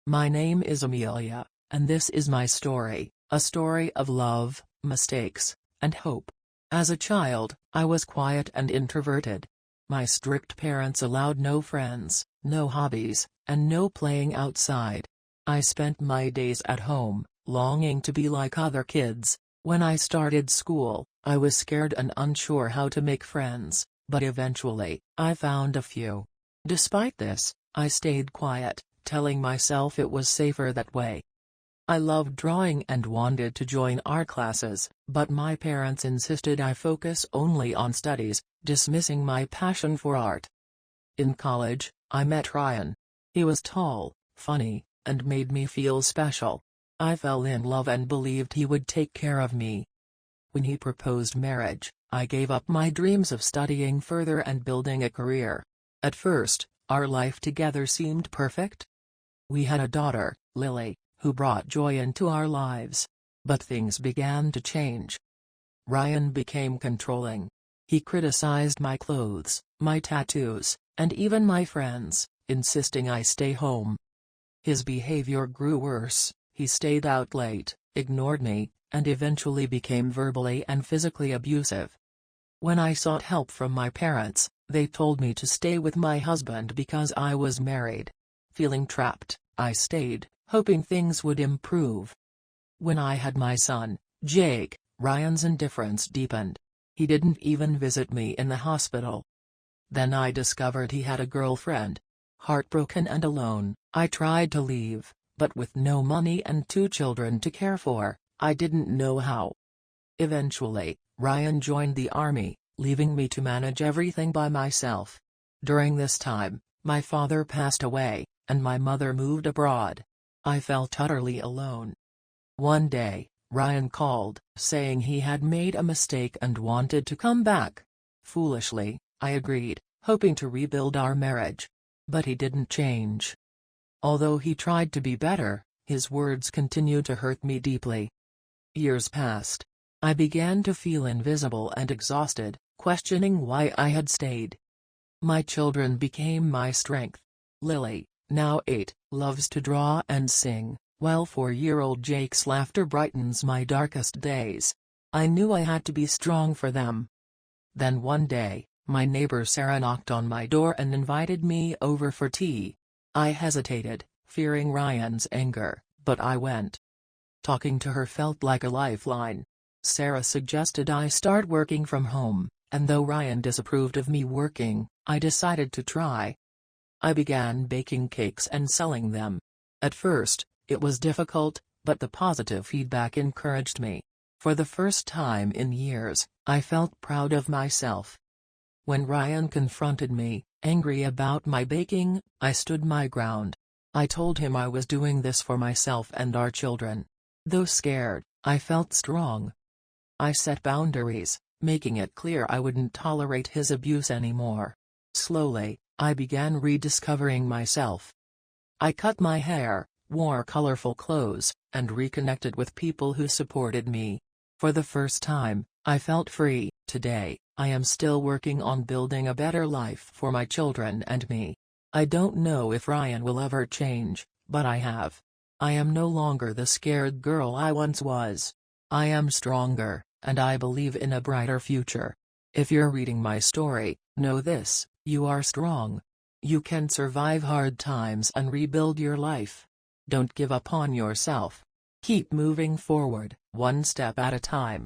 My name is Amelia, and this is my story, a story of love, mistakes, and hope. As a child, I was quiet and introverted. My strict parents allowed no friends, no hobbies, and no playing outside. I spent my days at home, longing to be like other kids. When I started school, I was scared and unsure how to make friends, but eventually, I found a few. Despite this, I stayed quiet, telling myself it was safer that way. I loved drawing and wanted to join art classes, but my parents insisted I focus only on studies, dismissing my passion for art. In college, I met Ryan. He was tall, funny, and made me feel special. I fell in love and believed he would take care of me. When he proposed marriage, I gave up my dreams of studying further and building a career. At first, our life together seemed perfect. We had a daughter, Lily, who brought joy into our lives. But things began to change. Ryan became controlling. He criticized my clothes, my tattoos, and even my friends, insisting I stay home. His behavior grew worse. He stayed out late, ignored me, and eventually became verbally and physically abusive. When I sought help from my parents, they told me to stay with my husband because I was married. Feeling trapped, I stayed, hoping things would improve. When I had my son, Jake, Ryan's indifference deepened. He didn't even visit me in the hospital. Then I discovered he had a girlfriend. Heartbroken and alone, I tried to leave, but with no money and 2 children to care for, I didn't know how. Eventually, Ryan joined the army, leaving me to manage everything by myself. During this time, my father passed away, and my mother moved abroad. I felt utterly alone. One day, Ryan called, saying he had made a mistake and wanted to come back. Foolishly, I agreed, hoping to rebuild our marriage. But he didn't change. Although he tried to be better, his words continued to hurt me deeply. Years passed. I began to feel invisible and exhausted, questioning why I had stayed. My children became my strength. Lily, now 8, loves to draw and sing, while 4-year-old Jake's laughter brightens my darkest days. I knew I had to be strong for them. Then one day, my neighbor Sarah knocked on my door and invited me over for tea. I hesitated, fearing Ryan's anger, but I went. Talking to her felt like a lifeline. Sarah suggested I start working from home, and though Ryan disapproved of me working, I decided to try. I began baking cakes and selling them. At first, it was difficult, but the positive feedback encouraged me. For the first time in years, I felt proud of myself. When Ryan confronted me, angry about my baking, I stood my ground. I told him I was doing this for myself and our children. Though scared, I felt strong. I set boundaries, making it clear I wouldn't tolerate his abuse anymore. Slowly, I began rediscovering myself. I cut my hair, wore colorful clothes, and reconnected with people who supported me. For the first time, I felt free. Today, I am still working on building a better life for my children and me. I don't know if Ryan will ever change, but I have. I am no longer the scared girl I once was. I am stronger, and I believe in a brighter future. If you're reading my story, know this: you are strong. You can survive hard times and rebuild your life. Don't give up on yourself. Keep moving forward, one step at a time.